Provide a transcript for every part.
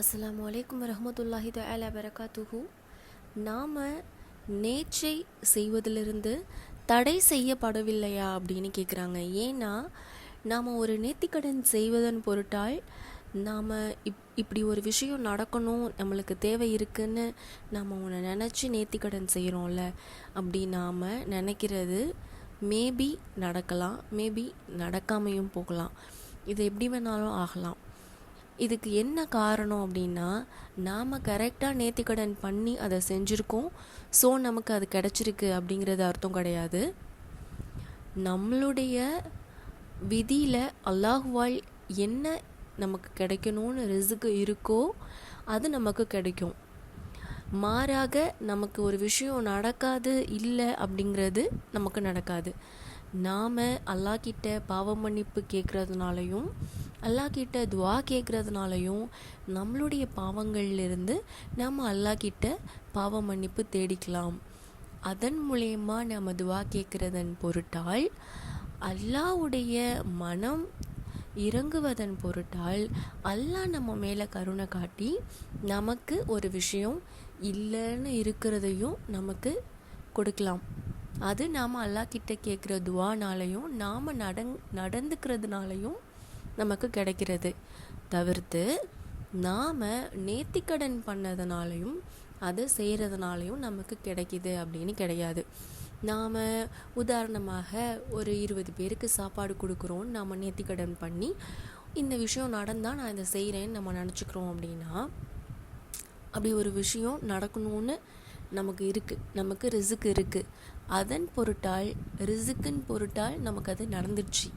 அஸ்ஸலாமு அலைக்கும் வரஹ்மத்துல்லாஹி தஆலா பரகாத்துஹு. நாம் நேர்ச்சை செய்வதிலிருந்து தடை செய்யப்படவில்லையா அப்படின்னு கேட்குறாங்க. ஏன்னா நாம் ஒரு நேர்த்திக்கடன் செய்வதன் பொருட்டால் நாம் இப்படி ஒரு விஷயம் நடக்கணும், நம்மளுக்கு தேவை இருக்குன்னு நாம் ஒன்று நினச்சி நேர்த்திக்கடன் செய்கிறோம்ல, அப்படி நாம் நினைக்கிறது மேபி நடக்கலாம், மேபி நடக்காமையும் போகலாம். இது எப்படி வேணாலும் ஆகலாம். இதுக்கு என்ன காரணம் அப்படின்னா, நாம் கரெக்டாக நேர்த்திக்கடன் பண்ணி அதை செஞ்சுருக்கோம், ஸோ நமக்கு அது கிடச்சிருக்கு அப்படிங்கிறது அர்த்தம் கிடையாது. நம்மளுடைய விதியில் அல்லாஹ்வால் என்ன நமக்கு கிடைக்கணும்னு ரிஸ்க்கு இருக்கோ அது நமக்கு கிடைக்கும். மாறாக நமக்கு ஒரு விஷயம் நடக்காது இல்லை அப்படிங்கிறது நமக்கு நடக்காது. நாம் அல்லாஹ்கிட்ட பாவ மன்னிப்பு கேட்குறதுனாலையும் அல்லாஹ்கிட்ட துவா கேட்குறதுனாலையும் நம்மளுடைய பாவங்கள்லேருந்து நாம் அல்லாஹ்கிட்ட பாவ மன்னிப்பு தேடிக்கலாம். அதன் மூலயமா நம்ம துவா கேட்குறதன் பொருட்டால் அல்லாஹ்வுடைய மனம் இறங்குவதன் பொருட்டால் அல்லாஹ் நம்ம மேலே கருணை காட்டி நமக்கு ஒரு விஷயம் இல்லைன்னு இருக்கிறதையும் நமக்கு கொடுக்கலாம். அது நாம் அல்லாஹ்கிட்ட கேட்குற துவானாலையும் நாம் நடந்துக்கிறதுனாலையும் நமக்கு கிடைக்கிறது. தவிர்த்து நாம் நேர்த்திக்கடன் பண்ணதுனாலையும் அதை செய்கிறதுனாலையும் நமக்கு கிடைக்கிது அப்படின்னு கிடையாது. நாம் உதாரணமாக ஒரு 20 பேருக்கு சாப்பாடு கொடுக்குறோன்னு நாம் நேர்த்திக்கடன் பண்ணி இந்த விஷயம் நடந்தால் நான் இதை செய்கிறேன்னு நம்ம நினச்சிக்கிறோம் அப்படின்னா, அப்படி ஒரு விஷயம் நடக்கணும்னு நமக்கு இருக்குது, நமக்கு ரிஸ்க்கு இருக்குது. அதன் பொருட்டால் ரிஸ்க்குன்னு பொருட்டால் நமக்கு அது நடந்துடுச்சு,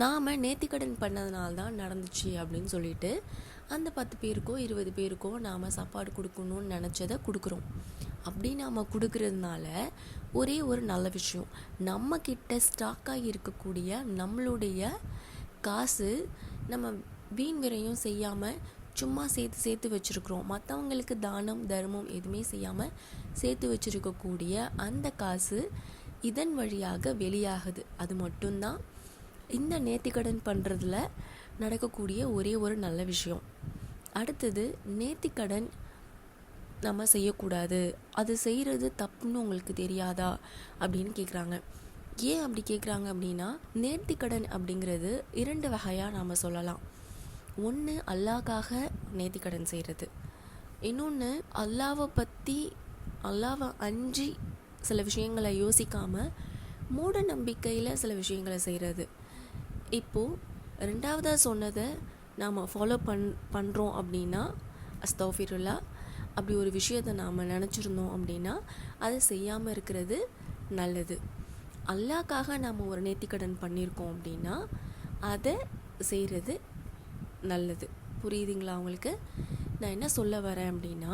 நாம் நேர்த்திக்கடன் பண்ணதுனால தான் நடந்துச்சு அப்படின்னு சொல்லிட்டு அந்த 10 பேருக்கோ 20 பேருக்கோ நாம் சாப்பாடு கொடுக்கணும்னு நினச்சதை கொடுக்குறோம். அப்படி நாம் கொடுக்கறதுனால ஒரே ஒரு நல்ல விஷயம், நம்மக்கிட்ட ஸ்டாக்காகி இருக்கக்கூடிய நம்மளுடைய காசு நம்ம வீண் விரயம் செய்யாமல் சும்மா சேர்த்து வச்சுருக்குறோம். மற்றவங்களுக்கு தானம் தர்மம் எதுவுமே செய்யாமல் சேர்த்து வச்சுருக்கக்கூடிய அந்த காசு இதன் வழியாக வெளியாகுது. அது மட்டும்தான் இந்த நேர்த்திக்கடன் பண்ணுறதுல நடக்கக்கூடிய ஒரே ஒரு நல்ல விஷயம். அடுத்தது, நேர்த்திக்கடன் நம்ம செய்யக்கூடாது, அது செய்கிறது தப்புன்னு உங்களுக்கு தெரியாதா அப்படின்னு கேட்குறாங்க. ஏன் அப்படி கேட்குறாங்க அப்படின்னா, நேர்த்திக்கடன் அப்படிங்கிறது 2 வகையாக நாம் சொல்லலாம். ஒன்று அல்லாஹ்க்காக நேர்த்திக்கடன் செய்கிறது, இன்னொன்று அல்லாவை அஞ்சி சில விஷயங்களை யோசிக்காமல் மூட நம்பிக்கையில் சில விஷயங்களை செய்கிறது. இப்போது 2வதாக சொன்னதை நாம் ஃபாலோ பண்ணுறோம் அப்படின்னா அஸ்தக்ஃபிருல்லாஹ், அப்படி ஒரு விஷயத்தை நாம் நினச்சிருந்தோம் அப்படின்னா அதை செய்யாமல் இருக்கிறது நல்லது. அல்லாஹ்க்காக நாம் ஒரு நேர்த்திக்கடன் பண்ணியிருக்கோம் அப்படின்னா அதை செய்கிறது நல்லது. புரியுதுங்களா உங்களுக்கு? நான் என்ன சொல்ல வரேன் அப்படின்னா,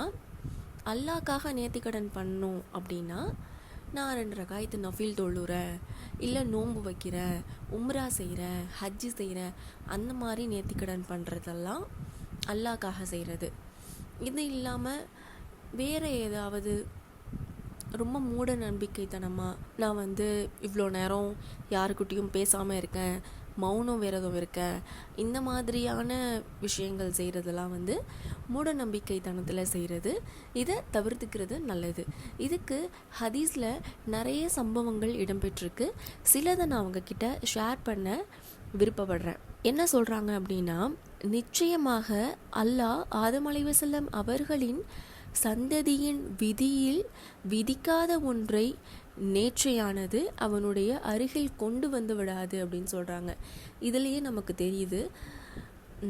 அல்லாஹ்க்காக நேர்த்திக்கடன் பண்ணோம் அப்படின்னா நான் 2 ரகாயத்து நஃபில் தொழுறேன், இல்லை நோன்பு வைக்கிறேன், உம்ரா செய்கிறேன், ஹஜ்ஜு செய்கிறேன், அந்த மாதிரி நேர்த்திக்கடன் பண்ணுறதெல்லாம் அல்லாஹ்க்காக செய்கிறது. இது இல்லாமல் வேறு ஏதாவது ரொம்ப மூட நம்பிக்கைத்தனமாக நான் இவ்வளோ நேரம் யாருக்கிட்டையும் பேசாமல் இருக்கேன், மௌனம் விரதம் இருக்கேன், இந்த மாதிரியான விஷயங்கள் செய்கிறதெல்லாம் மூட நம்பிக்கைத்தனத்தில் செய்கிறது. இதை தவிர்த்துக்கிறது நல்லது. இதுக்கு ஹதீஸில் நிறைய சம்பவங்கள் இடம்பெற்றிருக்கு. சிலதை நான் அவங்கக்கிட்ட ஷேர் பண்ண விருப்பப்படுறேன். என்ன சொல்கிறாங்க அப்படின்னா, நிச்சயமாக அல்லாஹ் ஆதம் அலைஹிஸ்ஸலாம் அவர்களின் சந்ததியின் விதியில் விதிக்காத ஒன்றை நேர்ச்சையானது அவனுடைய அருகில் கொண்டு வந்து விடாது அப்படின்னு சொல்கிறாங்க. இதுலேயே நமக்கு தெரியுது,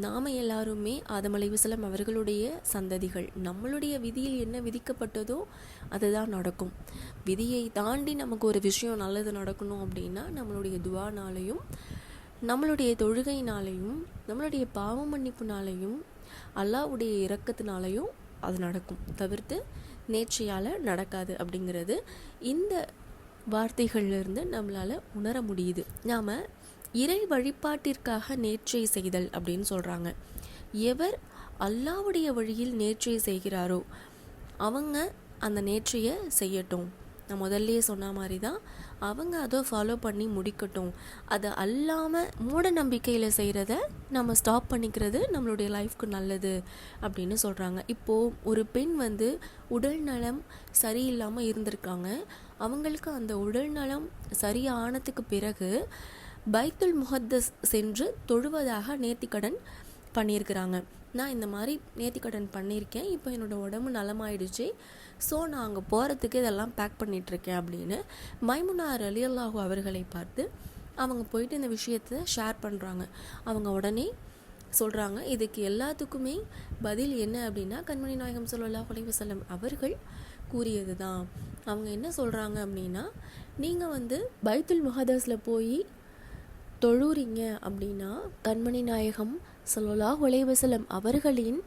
நாம் எல்லாருமே ஆதம் அலைஹிஸ்ஸலாம் அவர்களுடைய சந்ததிகள். நம்மளுடைய விதியில் என்ன விதிக்கப்பட்டதோ அதுதான் நடக்கும். விதியை தாண்டி நமக்கு ஒரு விஷயம் நல்லது நடக்கணும் அப்படின்னா நம்மளுடைய துவானாலையும் நம்மளுடைய தொழுகையினாலையும் நம்மளுடைய பாவ மன்னிப்புனாலையும் அல்லாஹ்வுடைய இரக்கத்தினாலையும் அது நடக்கும். தவிர்த்து நேர்ச்சையால் நடக்காது அப்படிங்கிறது இந்த வார்த்தைகள்லேருந்து நம்மளால் உணர முடியுது. நாம் இறை வழிபாட்டிற்காக நேர்ச்சை செய்தல் அப்படின்னு சொல்கிறாங்க. எவர் அல்லாஹ்வுடைய வழியில் நேர்ச்சை செய்கிறாரோ அவங்க அந்த நேர்ச்சையை செய்யட்டும். நான் முதல்லையே சொன்ன மாதிரி தான் அவங்க அதை ஃபாலோ பண்ணி முடிக்கட்டும். அது அல்லாமல் மூட நம்பிக்கையில் செய்கிறத நம்ம ஸ்டாப் பண்ணிக்கிறது நம்மளுடைய லைஃப்க்கு நல்லது அப்படின்னு சொல்கிறாங்க. இப்போது ஒரு பெண் உடல் நலம் சரியில்லாமல் இருந்திருக்காங்க. அவங்களுக்கு அந்த உடல் நலம் சரியானதுக்கு பிறகு பைத்துல் முஹத்தஸ் சென்று தொழுவதாக நேர்த்திக்கடன் பண்ணியிருக்கிறாங்க. நான் இந்த மாதிரி நேர்த்திக்கடன் பண்ணியிருக்கேன், இப்போ என்னோடய உடம்பு நலமாயிடுச்சு, ஸோ நான் அங்கே போகிறதுக்கு இதெல்லாம் பேக் பண்ணிகிட்ருக்கேன் அப்படின்னு மைமுனா ரலியல்லாஹு அவர்களை பார்த்து அவங்க போயிட்டு இந்த விஷயத்தை ஷேர் பண்ணுறாங்க. அவங்க உடனே சொல்கிறாங்க, இதுக்கு எல்லாத்துக்குமே பதில் என்ன அப்படின்னா கண்மணி நாயகம் ஸல்லல்லாஹு அலைஹி வஸல்லம் அவர்கள் கூறியது தான். அவங்க என்ன சொல்கிறாங்க அப்படின்னா, நீங்கள் பைத்துல் முஹத்தஸில் போய் தொழுறீங்க அப்படின்னா கண்மணி நாயகம் ஸல்லல்லாஹு அலைஹி வஸல்லம் அவர்களின்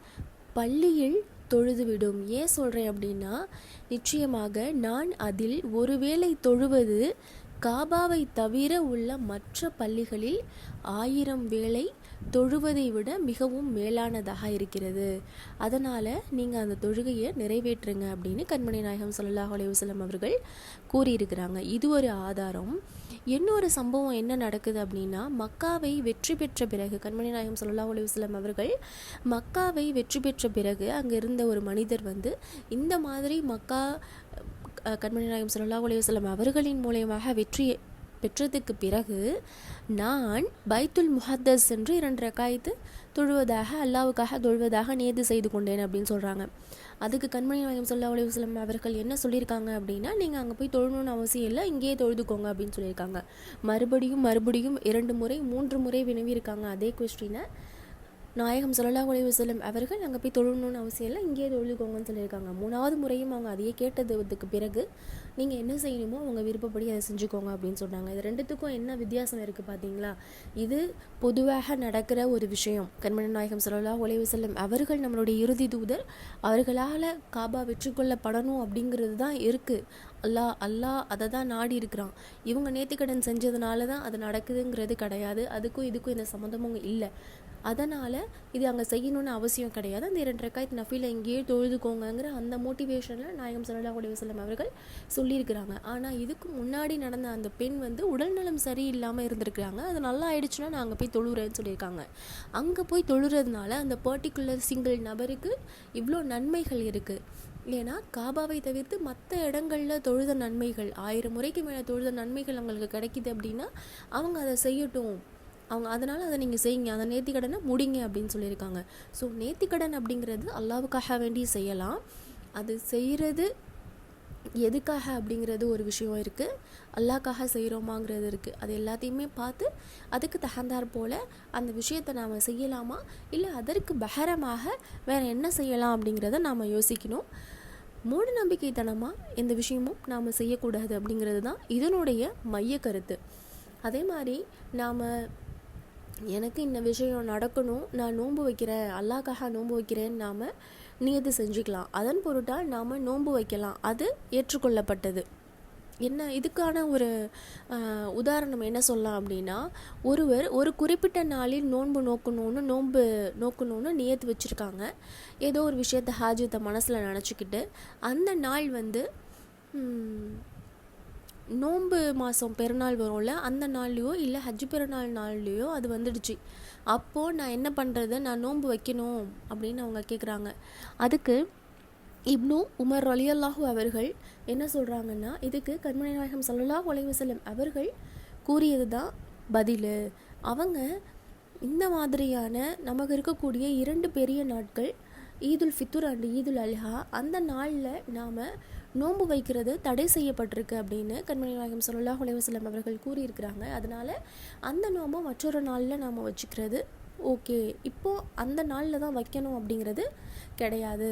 பள்ளியில் தொழுதுவிடும். ஏன் சொல்கிறேன் அப்படின்னா, நிச்சயமாக நான் அதில் ஒருவேளை தொழுவது காபாவை தவிர உள்ள மற்ற பள்ளிகளில் 1000 வேளை தொழுவதை விட மிகவும் மேலானதாக இருக்கிறது. அதனால் நீங்கள் அந்த தொழுகையை நிறைவேற்றுங்க அப்படின்னு கண்மணி நாயகம் ஸல்லல்லாஹு அலைஹி வஸல்லம் அவர்கள் கூறியிருக்கிறாங்க. இது ஒரு ஆதாரம். இன்னொரு சம்பவம் என்ன நடக்குது அப்படின்னா, மக்காவை வெற்றி பெற்ற பிறகு கண்மணி நாயகம் ஸல்லல்லாஹு அலைஹி வஸல்லம் அவர்கள் மக்காவை வெற்றி பெற்ற பிறகு அங்கே இருந்த ஒரு மனிதர் இந்த மாதிரி மக்கா கண்மணி நாயகம் ஸல்லல்லாஹு அலைஹி வஸல்லம் அவர்களின் மூலமாக வெற்றி பெற்றதுக்கு பிறகு நான் பைத்துல் முஹத்தஸ் என்று 2 ரக்காயத்து தொழுவதாக அல்லாவுக்காக தொழுவதாக நியதி செய்து கொண்டேன் அப்படின்னு சொல்கிறாங்க. அதுக்கு கண்மணி நாயகம் ஸல்லல்லாஹு அலைஹி வஸல்லம் அவர்கள் என்ன சொல்லியிருக்காங்க அப்படின்னா, நீங்கள் அங்கே போய் தொழணும்னு அவசியம் இல்லை, இங்கேயே தொழுதுக்கோங்க அப்படின்னு சொல்லியிருக்காங்க. மறுபடியும் 2 முறை 3 முறை வினவியிருக்காங்க அதே கொஸ்டினை. நாயகம் ஸல்லல்லாஹு அலைஹி வஸல்லம் அவர்கள் அங்கே போய் தொழணும்னு அவசியம் இல்லை, இங்கேயே தொழுதுக்கோங்கன்னு சொல்லியிருக்காங்க. 3வது முறையும் அவங்க அதையே கேட்டதுக்கு பிறகு நீங்கள் என்ன செய்யணுமோ அவங்க விருப்பப்படி அதை செஞ்சுக்கோங்க அப்படின்னு சொன்னாங்க. இது ரெண்டுத்துக்கும் என்ன வித்தியாசம் இருக்குது பார்த்தீங்களா? இது பொதுவாக நடக்கிற ஒரு விஷயம். கண்மணி நாயகம் ஸல்லல்லாஹு அலைஹி வஸல்லம் அவர்கள் நம்மளுடைய இறுதி தூதர், அவர்களால் காபா வெற்றி கொள்ளப்படணும் அப்படிங்கிறது தான் இருக்குது. அல்லாஹ் அதை தான் நாடி இருக்கிறான். இவங்க நேர்த்திக்கடன் செஞ்சதுனால தான் அது நடக்குதுங்கிறது கிடையாது. அதுக்கும் இதுக்கும் எந்த சம்மந்தமும் இல்லை. அதனால் இது அங்கே செய்யணும்னு அவசியம் கிடையாது. அந்த 2 ரக்காயத் நஃபிலை இங்கேயே தொழுதுக்கோங்கிற அந்த மோட்டிவேஷனில் நாயகம் ஸல்லல்லாஹு அலைஹி வஸல்லம் அவர்கள் சொல்லியிருக்கிறாங்க. ஆனால் இதுக்கு முன்னாடி நடந்த அந்த பெண் உடல்நலம் சரியில்லாமல் இருந்திருக்கிறாங்க. அது நல்லா ஆயிடுச்சுன்னா நான் அங்கே போய் தொழுறேன்னு சொல்லியிருக்காங்க. அங்கே போய் தொழுறதுனால அந்த பர்டிகுலர் சிங்கிள் நபருக்கு இவ்வளோ நன்மைகள் இருக்குது. ஏன்னா காபாவை தவிர்த்து மற்ற இடங்களில் தொழுத நன்மைகள் 1000 முறைக்கு மேலே தொழுத நன்மைகள் அவங்களுக்கு கிடைக்கிது அப்படின்னா அவங்க அதை செய்யட்டும், அவங்க அதனால் அதை நீங்கள் செய்யுங்க, அதை நேர்த்திக்கடனை முடிங்க அப்படின்னு சொல்லியிருக்காங்க. ஸோ நேர்த்திக்கடன் அப்படிங்கிறது அல்லாவுக்காக வேண்டி செய்யலாம். அது செய்கிறது எதுக்காக அப்படிங்கிறது ஒரு விஷயம் இருக்குது, அல்லாஹ்க்காக செய்கிறோமாங்கிறது இருக்குது. அது எல்லாத்தையுமே பார்த்து அதுக்கு தகுந்தாற் போல் அந்த விஷயத்தை நாம் செய்யலாமா இல்லை அதற்கு பகரமாக வேறு என்ன செய்யலாம் அப்படிங்கிறத நாம் யோசிக்கணும். மூட நம்பிக்கைத்தனமாக எந்த விஷயமும் நாம் செய்யக்கூடாது அப்படிங்கிறது தான் இதனுடைய மைய கருத்து. அதே மாதிரி நாம் எனக்கு இந்த விஷயம் நடக்கணும், நான் நோன்பு வைக்கிறேன், அல்லாஹ்க்காக நோன்பு வைக்கிறேன்னு நாம் நியதி செஞ்சுக்கலாம். அதன் பொருட்டால் நாம் நோன்பு வைக்கலாம், அது ஏற்றுக்கொள்ளப்பட்டது. என்ன இதுக்கான ஒரு உதாரணம் என்ன சொல்லலாம் அப்படின்னா, ஒருவர் ஒரு குறிப்பிட்ட நாளில் நோன்பு நோக்கணும்னு நியத்து வச்சுருக்காங்க. ஏதோ ஒரு விஷயத்தை ஹாஜத்தை மனசில் நினச்சிக்கிட்டு அந்த நாள் நோன்பு மாதம் பெருநாள் வரும்ல, அந்த நாள்லையோ இல்லை ஹஜ் பெருநாள் நாள்லையோ அது வந்துடுச்சு. அப்போது நான் என்ன பண்ணுறது, நான் நோன்பு வைக்கணும் அப்படின்னு அவங்க கேட்குறாங்க. அதுக்கு இப்னு உமர் ரலியல்லாஹு அவர்கள் என்ன சொல்கிறாங்கன்னா, இதுக்கு கண்மணி நாயகம் ஸல்லல்லாஹு அலைஹி வஸல்லம் அவர்கள் கூறியது தான் பதில். அவங்க இந்த மாதிரியான நமக்கு இருக்கக்கூடிய 2 பெரிய நாட்கள் ஈதுல் ஃபித்ர் அண்ட் ஈதுல் அல்ஹா, அந்த நாளில் நாம் நோன்பு வைக்கிறது தடை செய்யப்பட்டிருக்கு அப்படின்னு கண்மணி நாயகம் ஸல்லல்லாஹு அலைஹி வஸல்லம் அவர்கள் கூறியிருக்கிறாங்க. அதனால் அந்த நோன்பை மற்றொரு நாளில் நாம் வச்சுக்கிறது ஓகே, இப்போது அந்த நாளில் தான் வைக்கணும் அப்படிங்கிறது கிடையாது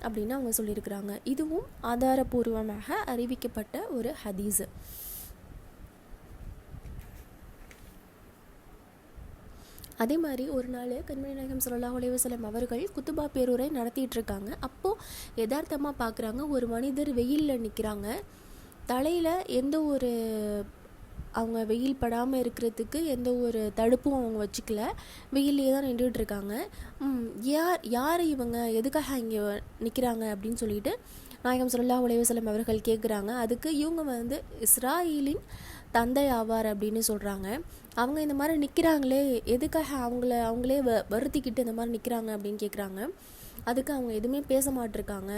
அப்படின்னு அவங்க சொல்லியிருக்கிறாங்க. இதுவும் ஆதாரபூர்வமாக அறிவிக்கப்பட்ட ஒரு ஹதீஸு. அதே மாதிரி ஒரு நாள் கண்மணி நாயகம் ஸல்லல்லாஹு அலைஹி வஸல்லம் அவர்கள் குத்துபா பேரூரை நடத்திட்டு இருக்காங்க. அப்போது யதார்த்தமாக பார்க்குறாங்க, ஒரு மனிதர் வெயிலில் நிற்கிறாங்க. தலையில் எந்த ஒரு அவங்க வெயில் படாமல் இருக்கிறதுக்கு எந்த ஒரு தடுப்பும் அவங்க வச்சுக்கல, வெயிலே தான் நின்றுட்டுருக்காங்க. யார் இவங்க, எதுக்காக இங்கே நிற்கிறாங்க அப்படின்னு சொல்லிட்டு நாயகம் ஸல்லல்லாஹு அலைஹி வஸல்லம் அவர்கள் கேட்குறாங்க. அதுக்கு இவங்க வந்து இஸ்ராயீலின் தந்தை ஆவார் அப்படின்னு சொல்கிறாங்க. அவங்க இந்த மாதிரி நிற்கிறாங்களே, எதுக்காக அவங்களே வருத்திக்கிட்டு இந்த மாதிரி நிற்கிறாங்க அப்படின்னு கேட்குறாங்க. அதுக்கு அவங்க எதுவுமே பேச மாட்டிருக்காங்க.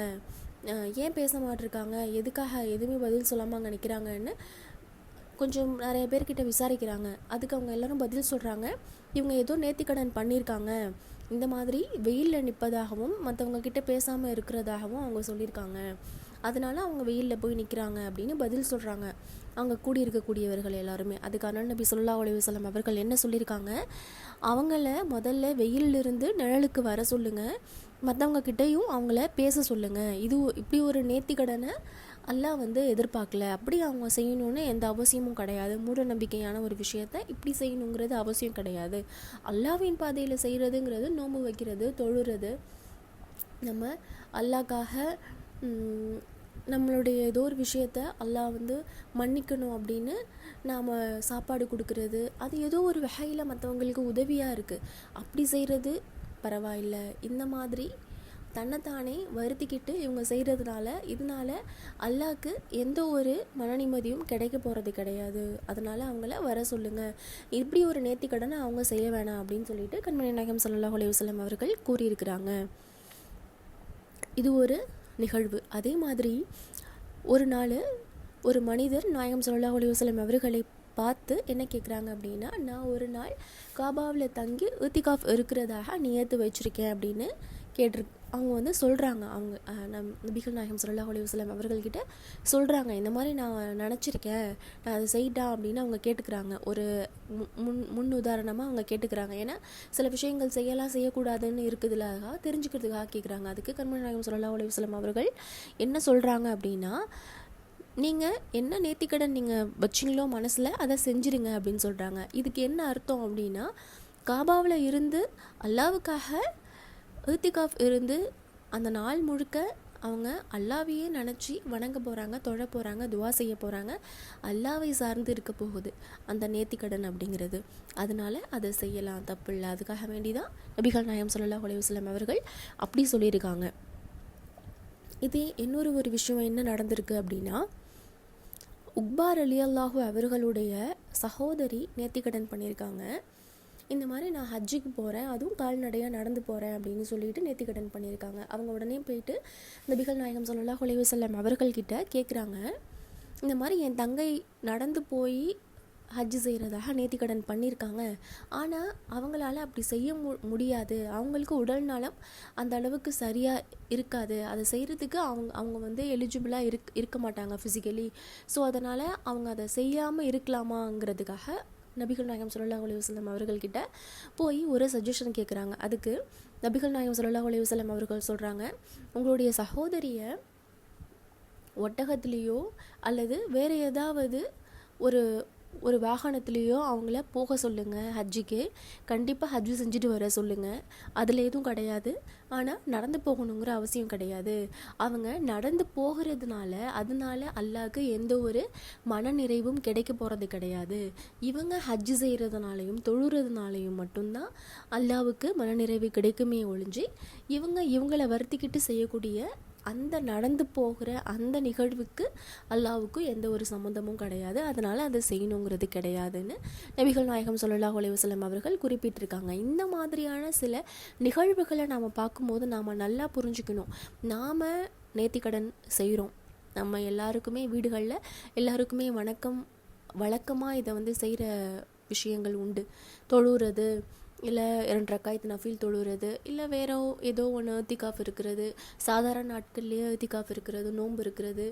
ஏன் பேச மாட்டிருக்காங்க, எதுக்காக எதுவுமே பதில் சொல்லாமல் அங்கே நிற்கிறாங்கன்னு கொஞ்சம் நிறைய பேர்கிட்ட விசாரிக்கிறாங்க. அதுக்கு அவங்க எல்லோரும் பதில் சொல்கிறாங்க, இவங்க ஏதோ நேர்த்திக்கடன் பண்ணியிருக்காங்க, இந்த மாதிரி வெயிலில் நிற்பதாகவும் மற்றவங்க கிட்ட பேசாமல் இருக்கிறதாகவும் அவங்க சொல்லியிருக்காங்க, அதனால அவங்க வெயிலில் போய் நிற்கிறாங்க அப்படின்னு பதில் சொல்கிறாங்க அவங்க கூடியிருக்கக்கூடியவர்கள் எல்லாருமே. அதுக்கான நபி ஸல்லல்லாஹு அலைஹி வஸல்லம் அவர்கள் என்ன சொல்லியிருக்காங்க, அவங்கள முதல்ல வெயிலிருந்து நிழலுக்கு வர சொல்லுங்கள், மற்றவங்க கிட்டேயும் அவங்கள பேச சொல்லுங்கள். இப்படி ஒரு நேர்த்திக்கடனை அல்லாஹ் வந்து எதிர்பார்க்கல, அப்படி அவங்க செய்யணும்னு எந்த அவசியமும் கிடையாது. மூட நம்பிக்கையான ஒரு விஷயத்த இப்படி செய்யணுங்கிறது அவசியம் கிடையாது. அல்லாஹ்வின் பாதையில் செய்கிறதுங்கிறது நோன்பு வைக்கிறது, தொழுறது, நம்ம அல்லாஹ்க்காக நம்மளுடைய ஏதோ ஒரு விஷயத்த அல்லாஹ் வந்து மன்னிக்கணும் அப்படின்னு நாம் சாப்பாடு கொடுக்கறது, அது ஏதோ ஒரு வகையில் மற்றவங்களுக்கு உதவியாக இருக்குது, அப்படி செய்கிறது பரவாயில்லை. இந்த மாதிரி தன்னைத்தானே வருத்திக்கிட்டு இவங்க செய்கிறதுனால இதனால அல்லாஹ்க்கு எந்த ஒரு மன நிம்மதியும் கிடைக்க போகிறது கிடையாது. அதனால் அவங்கள வர சொல்லுங்கள், இப்படி ஒரு நேர்த்திக்கடனை அவங்க செய்ய வேணாம் அப்படின்னு சொல்லிட்டு கண்மணி நாயகம் ஸல்லல்லாஹு அலைஹி வஸல்லம் அவர்கள் கூறியிருக்கிறாங்க. இது ஒரு நிகழ்வு. அதே மாதிரி ஒரு நாள் ஒரு மனிதர் நாயகம் ஸல்லல்லாஹு அலைஹி வஸல்லம் அவர்களை பார்த்து என்ன கேட்குறாங்க அப்படின்னா, நான் ஒரு நாள் காபாவில் தங்கி இத்திகாஃப் இருக்கிறதாக நியத்து வச்சுருக்கேன் அப்படின்னு அவங்க வந்து சொல்கிறாங்க. அவங்க நபிகள் நாயகம் ஸல்லல்லாஹு அலைஹி வஸல்லம் அவர்கள்கிட்ட சொல்கிறாங்க, இந்த மாதிரி நான் நினச்சிருக்கேன், நான் அதை செய்யிட்டா அப்படின்னு அவங்க கேட்டுக்கிறாங்க. ஒரு முன் உதாரணமாக அவங்க கேட்டுக்கிறாங்க. ஏன்னா சில விஷயங்கள் செய்யலாம் செய்யக்கூடாதுன்னு இருக்குதுல, தெரிஞ்சுக்கிறதுக்காக கேட்குறாங்க. அதுக்கு கண்மணி நாயகம் ஸல்லல்லாஹு அலைஹி வஸல்லம் அவர்கள் என்ன சொல்கிறாங்க அப்படின்னா, நீங்கள் என்ன நேர்த்திக்கடன் நீங்கள் வச்சிங்களோ மனசில் அதை செஞ்சுருங்க அப்படின்னு சொல்கிறாங்க. இதுக்கு என்ன அர்த்தம் அப்படின்னா, காபாவில் இருந்து அல்லாவுக்காக இத்திகாஃப் இருந்து அந்த நாள் முழுக்க அவங்க அல்லாவையே நினச்சி வணங்க போகிறாங்க, தொழ போகிறாங்க, துவா செய்ய போகிறாங்க. அல்லாவை சார்ந்து இருக்க போகுது அந்த நேர்த்திக்கடன் அப்படிங்கிறது. அதனால் அதை செய்யலாம், தப்பு இல்லை. அதுக்காக வேண்டி தான் நபிகள் நாயகம் ஸல்லல்லாஹு அலைஹி வஸல்லம் அவர்கள் அப்படி சொல்லியிருக்காங்க. இதே இன்னொரு விஷயம் என்ன நடந்திருக்கு அப்படின்னா, உக்பா ரலியல்லாஹு அவர்களுடைய சகோதரி நேர்த்திக்கடன் பண்ணியிருக்காங்க. இந்த மாதிரி நான் ஹஜ்ஜுக்கு போகிறேன், அதுவும் கால்நடையாக நடந்து போகிறேன் அப்படின்னு சொல்லிட்டு நேர்த்திக்கடன் பண்ணியிருக்காங்க. அவங்க உடனே போயிட்டு நபிகள் நாயகம் ஸல்லல்லாஹு அலைஹி வஸல்லம் அவர்கள்கிட்ட கேட்குறாங்க, இந்த மாதிரி என் தங்கை நடந்து போய் ஹஜ்ஜு செய்கிறதாக நேர்த்திக்கடன் பண்ணியிருக்காங்க, ஆனால் அவங்களால அப்படி செய்ய முடியாது, அவங்களுக்கு உடல் நலம் அந்த அளவுக்கு சரியாக இருக்காது, அதை செய்கிறதுக்கு அவங்க வந்து எலிஜிபிளாக இருக்க மாட்டாங்க ஃபிசிக்கலி. ஸோ அதனால் அவங்க அதை செய்யாமல் இருக்கலாமாங்கிறதுக்காக நபிகள் நாயகம் ஸல்லல்லாஹு அலைஹி வஸல்லம் அவர்கள்கிட்ட போய் ஒரு சஜஷன் கேட்குறாங்க. அதுக்கு நபிகள் நாயகம் ஸல்லல்லாஹு அலைஹி வஸல்லம் அவர்கள் சொல்கிறாங்க, உங்களுடைய சகோதரியை ஒட்டகத்துலேயோ அல்லது வேறு ஏதாவது ஒரு வாகனத்துலேயோ அவங்கள போக சொல்லுங்கள், ஹஜ்ஜுக்கு கண்டிப்பாக ஹஜ்ஜு செஞ்சுட்டு வர சொல்லுங்கள், அதில் எதுவும் கிடையாது. ஆனால் நடந்து போகணுங்கிற அவசியம் கிடையாது. அவங்க நடந்து போகிறதுனால அதனால அல்லாஹ்க்கு எந்த ஒரு மனநிறைவும் கிடைக்க போகிறது கிடையாது. இவங்க ஹஜ்ஜு செய்கிறதுனாலையும் தொழுறதுனாலையும் மட்டும்தான் அல்லாஹ்வுக்கு மனநிறைவு கிடைக்குமே ஒழிஞ்சு இவங்களை வருத்திக்கிட்டு செய்யக்கூடிய அந்த நடந்து போகிற அந்த நிகழ்வுக்கு அல்லாஹ்வுக்கும் எந்த ஒரு சம்மந்தமும் கிடையாது. அதனால் அதை செய்யணுங்கிறது கிடையாதுன்னு நபிகள் நாயகம் ஸல்லல்லாஹு அலைஹி வஸல்லம் அவர்கள் குறிப்பிட்டிருக்காங்க. இந்த மாதிரியான சில நிகழ்வுகளை நாம் பார்க்கும்போது நாம் நல்லா புரிஞ்சுக்கணும். நாம் நேர்த்திக்கடன் செய்கிறோம், நம்ம எல்லாருக்குமே வீடுகளில் எல்லாருக்குமே வழக்கமாக இதை வந்து செய்கிற விஷயங்கள் உண்டு. தொழுறது, இல்லை 2 ரக்காயத்து நஃபில் தொழுறது, இல்லை வேறு ஏதோ ஒன்று இத்திகாஃப் இருக்கிறது, சாதாரண நாட்கள்லேயே இத்திகாஃப் இருக்கிறது, நோன்பு இருக்கிறது,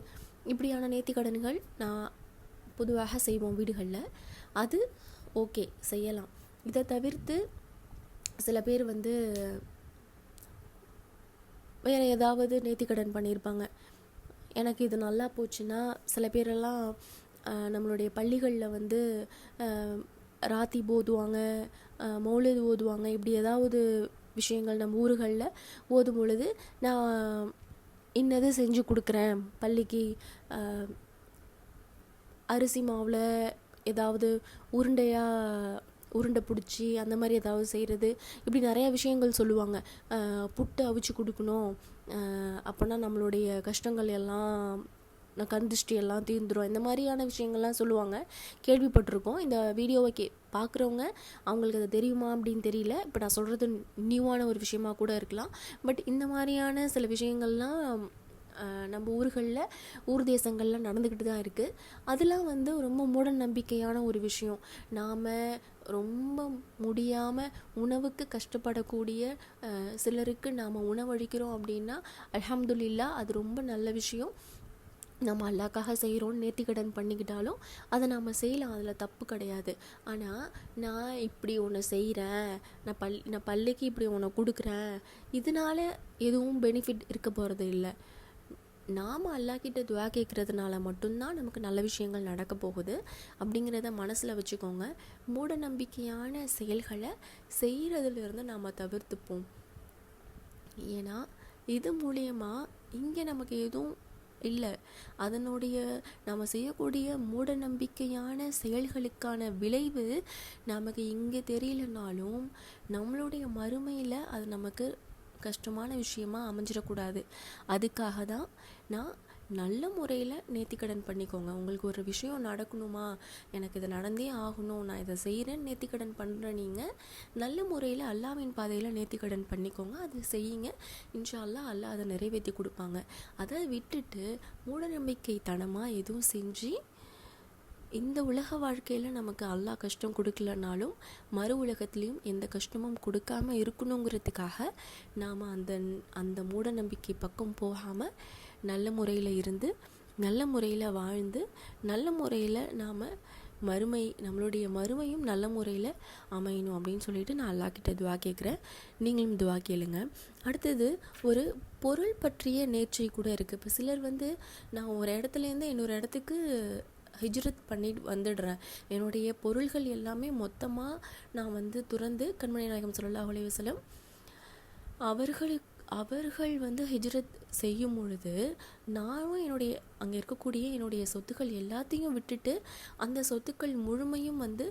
இப்படியான நேர்த்திக்கடன்கள் நான் பொதுவாக செய்வோம் வீடுகளில். அது ஓகே, செய்யலாம். இதை தவிர்த்து சில பேர் வந்து வேறு ஏதாவது நேர்த்திக்கடன் பண்ணியிருப்பாங்க. எனக்கு இது நல்லா போச்சுன்னா சில பேரெல்லாம் நம்மளுடைய பள்ளிகளில் வந்து ராத்திப் ஓதுவாங்க, மௌலித் ஓதுவாங்க. இப்படி ஏதாவது விஷயங்கள் நம்ம ஊர்களில் ஓதும் பொழுது நான் இன்னது செஞ்சு கொடுக்குறேன், பள்ளிக்கு அரிசி மாவில் ஏதாவது உருண்டையாக உருண்டை பிடிச்சி அந்த மாதிரி ஏதாவது செய்கிறது, இப்படி நிறையா விஷயங்கள் சொல்லுவாங்க. புட்டு அவிச்சு கொடுக்கணும், அப்போனா நம்மளுடைய கஷ்டங்கள் எல்லாம் கண் திருஷ்டி எல்லாம் தீர்ந்துடும், இந்த மாதிரியான விஷயங்கள்லாம் சொல்லுவாங்க, கேள்விப்பட்டிருக்கோம். இந்த வீடியோவை பார்க்குறவங்க அவங்களுக்கு அது தெரியுமா அப்படின்னு தெரியல. இப்போ நான் சொல்கிறது நியூவான ஒரு விஷயமா கூட இருக்கலாம். பட் இந்த மாதிரியான சில விஷயங்கள்லாம் நம்ம ஊர் தேசங்களில் நடந்துக்கிட்டு தான் இருக்குது. அதெல்லாம் வந்து ரொம்ப மூட நம்பிக்கையான ஒரு விஷயம். நாம் ரொம்ப முடியாமல் உணவுக்கு கஷ்டப்படக்கூடிய சிலருக்கு நாம் உணவளிக்கிறோம் அப்படின்னா அல்ஹம்துலில்லாஹ், அது ரொம்ப நல்ல விஷயம். நம்ம அல்லாக்காக செய்கிறோன்னு நேர்த்திக்கடன் பண்ணிக்கிட்டாலும் அதை நம்ம செய்யலாம், அதில் தப்பு கிடையாது. ஆனால் நான் இப்படி ஒன்று செய்கிறேன், நான் பள்ளிக்கு இப்படி ஒன்று கொடுக்குறேன், இதனால் எதுவும் பெனிஃபிட் இருக்க போகிறது இல்லை. நாம் அல்லாஹ்கிட்ட துஆ கேட்குறதுனால மட்டும்தான் நமக்கு நல்ல விஷயங்கள் நடக்க போகுது அப்படிங்கிறத மனசில் வச்சுக்கோங்க. மூட நம்பிக்கையான செயல்களை செய்கிறதுலேருந்து நாம் தவிர்த்துப்போம். ஏன்னா இது மூலியமாக இங்கே நமக்கு எதுவும் இல்லை, அதனுடைய நம்ம செய்யக்கூடிய மூட நம்பிக்கையான செயல்களுக்கான விளைவு நமக்கு இங்கே தெரியலனாலும் நம்மளுடைய மறுமையில் அது நமக்கு கஷ்டமான விஷயமா அமைஞ்சிடக்கூடாது. அதுக்காக தான் நான் நல்ல முறையில் நேர்த்திக்கடன் பண்ணிக்கோங்க. உங்களுக்கு ஒரு விஷயம் நடக்கணுமா, எனக்கு இது நடந்தே ஆகணும், நான் இதை செய்கிறேன்னு நேர்த்திக்கடன் பண்ணுற நீங்கள் நல்ல முறையில் அல்லாஹ்வின் பாதையில் நேர்த்திக்கடன் பண்ணிக்கோங்க. அது செய்யுங்க, இன்ஷா அல்லாஹ் அல்லாஹ் அதை நிறைவேற்றி கொடுப்பாங்க. அதை விட்டுட்டு மூடநம்பிக்கை தனமாக எதுவும் செஞ்சு இந்த உலக வாழ்க்கையில் நமக்கு அல்லாஹ் கஷ்டம் கொடுக்கலனாலும் மறு உலகத்துலேயும் எந்த கஷ்டமும் கொடுக்காமல் இருக்கணுங்கிறதுக்காக நாம் அந்த மூட நம்பிக்கை பக்கம் போகாமல் நல்ல முறையில் இருந்து நல்ல முறையில் வாழ்ந்து நல்ல முறையில் நாம் நம்மளுடைய மறுமையும் நல்ல முறையில் அமையணும் அப்படின்னு சொல்லிட்டு நான் அல்லாஹ்கிட்ட துஆ கேட்குறேன். நீங்களும் துஆ கேளுங்க. அடுத்தது ஒரு பொருள் பற்றிய நேர்ச்சை கூட இருக்குது. இப்போ சிலர் வந்து நான் ஒரு இடத்துலேருந்து இன்னொரு இடத்துக்கு ஹிஜ்ரத் பண்ணிட்டு வந்துடுறேன், என்னுடைய பொருள்கள் எல்லாமே மொத்தமாக நான் வந்து துறந்து கண்மணி நாயகம் ஸல்லல்லாஹு அலைஹி வஸல்லம் அவர்கள் வந்து ஹிஜ்ரத் செய்யும் பொழுது நானும் அங்கே இருக்கக்கூடிய என்னுடைய சொத்துக்கள் எல்லாத்தையும் விட்டுட்டு அந்த சொத்துக்கள் முழுமையும் வந்து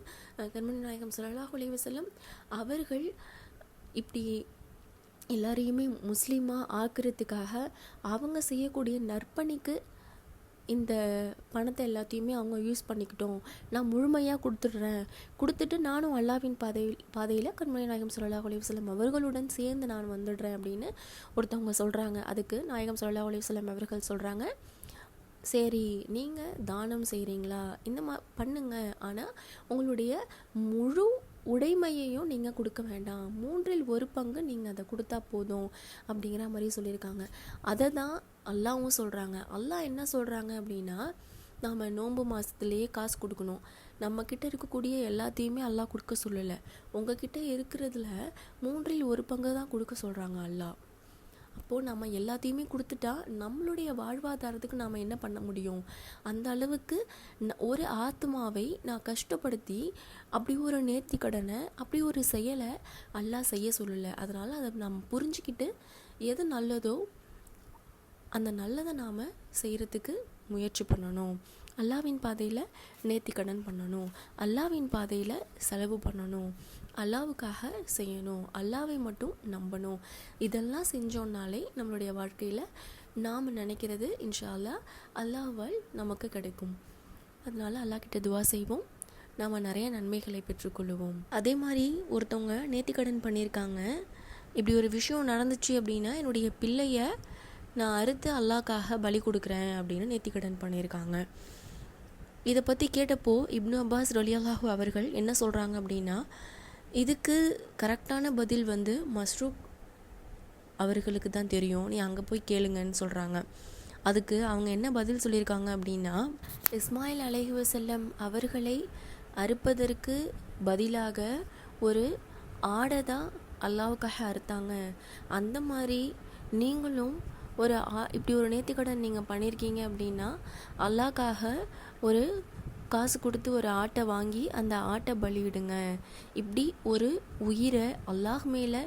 கண்மணி நாயகம் ஸல்லல்லாஹு அலைஹி வஸல்லம் அவர்கள் இப்படி எல்லாரையுமே முஸ்லீமாக ஆக்குறதுக்காக அவங்க செய்யக்கூடிய நற்பணிக்கு இந்த பணத்தை எல்லாத்தையுமே அவங்க யூஸ் பண்ணிக்கிட்டோம், நான் முழுமையாக கொடுத்துட்டு நானும் அல்லாஹ்வின் பாதையில் கண்மணி நாயகம் ஸல்லல்லாஹு அலைஹி வஸல்லம் அவர்களுடன் சேர்ந்து நான் வந்துடுறேன் அப்படின்னு ஒருத்தவங்க சொல்கிறாங்க. அதுக்கு நாயகம் ஸல்லல்லாஹு அலைஹி வஸல்லம் அவர்கள் சொல்கிறாங்க, சரி நீங்கள் தானம் செய்கிறீங்களா, இந்த பண்ணுங்க, ஆனால் உங்களுடைய முழு உடைமையையும் நீங்கள் கொடுக்க வேண்டாம், 1/3 நீங்கள் அதை கொடுத்தா போதும் அப்படிங்கிற மாதிரி சொல்லியிருக்காங்க. அதை தான் அல்லாஹ்வும் சொல்கிறாங்க. அல்லாஹ் என்ன சொல்கிறாங்க அப்படின்னா, நாம் நோன்பு மாதத்துலேயே காசு கொடுக்கணும், நம்மக்கிட்ட இருக்கக்கூடிய எல்லாத்தையுமே அல்லாஹ் கொடுக்க சொல்லலை, உங்ககிட்ட இருக்கிறதுல 1/3 தான் கொடுக்க சொல்கிறாங்க அல்லாஹ். அப்போது நம்ம எல்லாத்தையுமே கொடுத்துட்டா நம்மளுடைய வாழ்வாதாரத்துக்கு நாம் என்ன பண்ண முடியும்? அந்த அளவுக்கு ஒரு ஆத்மாவை நான் கஷ்டப்படுத்தி அப்படி ஒரு நேர்த்திக்கடனை அப்படி ஒரு செயலை அல்லாஹ் செய்ய சொல்லலை. அதனால் அதை நம்ம புரிஞ்சுக்கிட்டு எது நல்லதோ அந்த நல்லதை நாம் செய்கிறதுக்கு முயற்சி பண்ணணும். அல்லாஹ்வின் பாதையில் நேர்த்திக்கடன் பண்ணணும், அல்லாஹ்வின் பாதையில் செலவு பண்ணணும், அல்லாஹ்வுக்காக செய்யணும், அல்லாஹ்வை மட்டும் நம்பணும். இதெல்லாம் செஞ்சோன்னாலே நம்மளுடைய வாழ்க்கையில் நாம் நினைக்கிறது இன்ஷா அல்லாஹ்வால் நமக்கு கிடைக்கும். அதனால் அல்லாஹ்கிட்ட துஆ செய்வோம், நாம் நிறைய நன்மைகளை பெற்றுக்கொள்ளுவோம். அதே மாதிரி ஒருத்தவங்க நேர்த்திக்கடன் பண்ணியிருக்காங்க, இப்படி ஒரு விஷயம் நடந்துச்சு அப்படின்னா என்னுடைய பிள்ளையை நான் அறுத்து அல்லாஹ்க்காக பலி கொடுக்குறேன் அப்படின்னு நேர்த்திக்கடன் பண்ணியிருக்காங்க. இதை பற்றி கேட்டப்போ இப்னு அப்பாஸ் ரலியல்லாஹு அவர்கள் என்ன சொல்கிறாங்க அப்படின்னா, இதுக்கு கரெக்டான பதில் வந்து மஸ்ரூக் அவர்களுக்கு தான் தெரியும், நீ அங்கே போய் கேளுங்கன்னு சொல்கிறாங்க. அதுக்கு அவங்க என்ன பதில் சொல்லியிருக்காங்க அப்படின்னா, இஸ்மாயில் அலைஹி வஸல்லம் அவர்களை அறுப்பதற்கு பதிலாக ஒரு ஆடை தான் அல்லாஹ்வுக்காக அறுத்தாங்க, அந்த மாதிரி நீங்களும் இப்படி ஒரு நேர்த்திக்கடன் நீங்கள் பண்ணியிருக்கீங்க அப்படின்னா அல்லாஹ்க்காக ஒரு காசு கொடுத்து ஒரு ஆட்டை வாங்கி அந்த ஆட்டை பலியிடுங்க. இப்படி ஒரு உயிரை அல்லாஹ் மேலே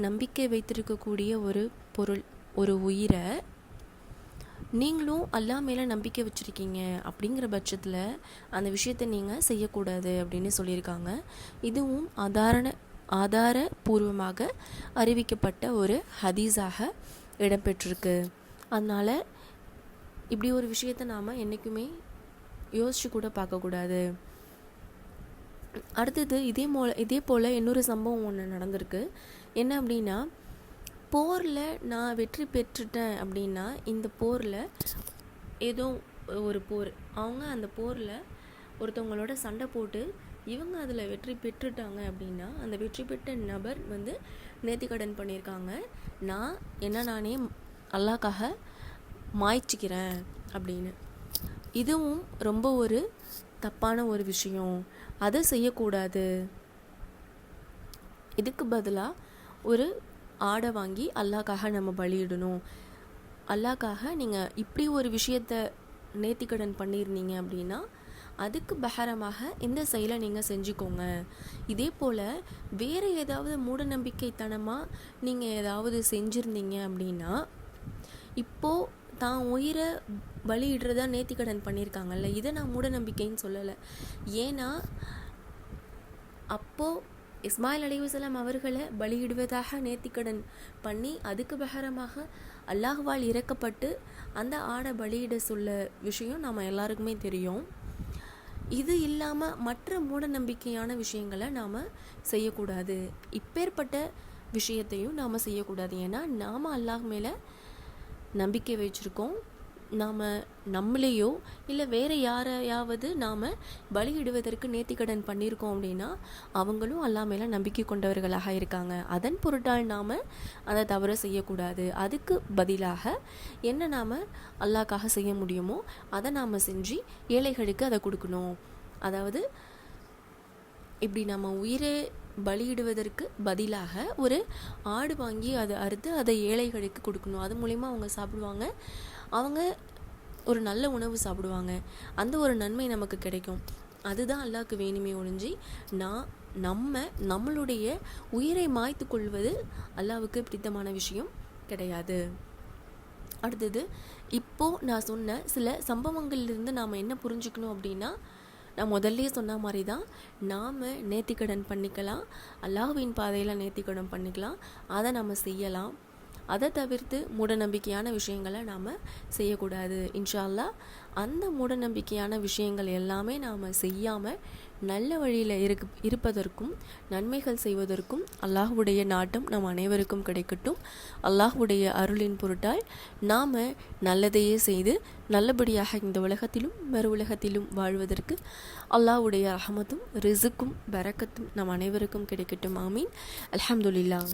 நம்பிக்கை வைத்திருக்கக்கூடிய ஒரு பொருள், ஒரு உயிரை நீங்களும் அல்லாஹ் மேலே நம்பிக்கை வச்சுருக்கீங்க அப்படிங்கிற பட்சத்தில் அந்த விஷயத்தை நீங்கள் செய்யக்கூடாது அப்படின்னு சொல்லியிருக்காங்க. இதுவும் ஆதாரபூர்வமாக அறிவிக்கப்பட்ட ஒரு ஹதீஸாக இடம்பெற்றிருக்கு. அதனால் இப்படி ஒரு விஷயத்தை நாம் என்றைக்குமே யோசித்து கூட பார்க்கக்கூடாது. அடுத்தது இதே போல் இன்னொரு சம்பவம் ஒன்று நடந்திருக்கு. என்ன அப்படின்னா, போரில் நான் வெற்றி பெற்றுட்டேன் அப்படின்னா, இந்த போரில் ஏதோ ஒரு போர், அவங்க அந்த போரில் ஒருத்தவங்களோட சண்டை போட்டு இவங்க அதில் வெற்றி பெற்றுட்டாங்க அப்படின்னா, அந்த வெற்றி பெற்ற நபர் நேர்த்திக்கடன் பண்ணியிருக்காங்க, நான் நானே அல்லாஹ்க்காக மாய்ச்சிக்கிறேன் அப்படின்னு. இதுவும் ரொம்ப ஒரு தப்பான ஒரு விஷயம். அதை செய்யக்கூடாது. இதுக்கு பதிலாக ஒரு ஆடை வாங்கி அல்லாஹ்க்காக நம்ம பலியிடணும். அல்லாஹ்க்காக நீங்கள் இப்படி ஒரு விஷயத்தை நேர்த்திக்கடன் பண்ணியிருந்தீங்க அப்படின்னா அதுக்கு பகரமாக இந்த செயலை நீங்கள் செஞ்சுக்கோங்க. இதே போல் வேறு ஏதாவது மூடநம்பிக்கைத்தனமாக நீங்கள் ஏதாவது செஞ்சுருந்தீங்க அப்படின்னா, இப்போது தான் உயிரை பலியிடுறதா நேர்த்திக்கடன் பண்ணியிருக்காங்கல்ல, இதை நான் மூடநம்பிக்கைன்னு சொல்லலை. ஏன்னா அப்போது இஸ்மாயில் அலைஹிஸ்ஸலாம் அவர்களை பலியிடுவதாக நேர்த்திக்கடன் பண்ணி அதுக்கு பகரமாக அல்லாஹ்வால் இறக்கப்பட்டு அந்த ஆடை பலியிட சொல்ல விஷயம் நம்ம எல்லாருக்குமே தெரியும். இது இல்லாமல் மற்ற மூடநம்பிக்கையான விஷயங்களை நாம் செய்யக்கூடாது. இப்பேற்பட்ட விஷயத்தையும் நாம் செய்யக்கூடாது. ஏன்னா நாம் அல்லாஹ் மேலே நம்பிக்கை வச்சுருக்கோம். நாம் நம்மளையோ இல்லை வேறு யாரையாவது நாம் பலியிடுவதற்கு நேர்த்திக்கடன் பண்ணியிருக்கோம் அப்படின்னா அவங்களும் அல்லாஹ் மேலே நம்பிக்கை கொண்டவர்களாக இருக்காங்க. அதன் பொருட்டால் நாம் அதை தவறு செய்யக்கூடாது. அதுக்கு பதிலாக என்ன நாம் அல்லாஹ்க்காக செய்ய முடியுமோ அதை நாம் செஞ்சு ஏழைகளுக்கு அதை கொடுக்கணும். அதாவது இப்படி நம்ம உயிரை பலியிடுவதற்கு பதிலாக ஒரு ஆடு வாங்கி அதை அறுத்து அதை ஏழைகளுக்கு கொடுக்கணும். அது மூலிமா அவங்க சாப்பிடுவாங்க, அவங்க ஒரு நல்ல உணவு சாப்பிடுவாங்க, அந்த ஒரு நன்மை நமக்கு கிடைக்கும். அதுதான் அல்லாஹ்க்கு வேணுமே ஒழிஞ்சி நம்மளுடைய உயிரை மாய்த்து கொள்வது அல்லாஹ்வுக்கு பிடித்தமான விஷயம் கிடையாது. அடுத்தது, இப்போது நான் சொன்ன சில சம்பவங்கள்லேருந்து நாம் என்ன புரிஞ்சுக்கணும் அப்படின்னா, நான் முதல்ல சொன்ன மாதிரி தான் நாம் நேர்த்திக்கடன் பண்ணிக்கலாம், அல்லாஹ்வின் பாதையில் நேர்த்திக்கடன் பண்ணிக்கலாம், அதை நம்ம செய்யலாம். அதை தவிர்த்து மூடநம்பிக்கையான விஷயங்களை நாம் செய்யக்கூடாது. இன்ஷா அல்லாஹ் அந்த மூடநம்பிக்கையான விஷயங்கள் எல்லாமே நாம் செய்யாமல் நல்ல வழியில் இருப்பதற்கும் நன்மைகள் செய்வதற்கும் அல்லாஹ்வுடைய நாட்டம் நம் அனைவருக்கும் கிடைக்கட்டும். அல்லாஹ்வுடைய அருளின் பொருட்டால் நாம் நல்லதையே செய்து நல்லபடியாக இந்த உலகத்திலும் மறு உலகத்திலும் வாழ்வதற்கு அல்லாஹ்வுடைய ரஹமத்தும் ரிசுக்கும் பரக்கத்தும் நம் அனைவருக்கும் கிடைக்கட்டும். ஆமீன். அல்ஹம்துலில்லாஹ்.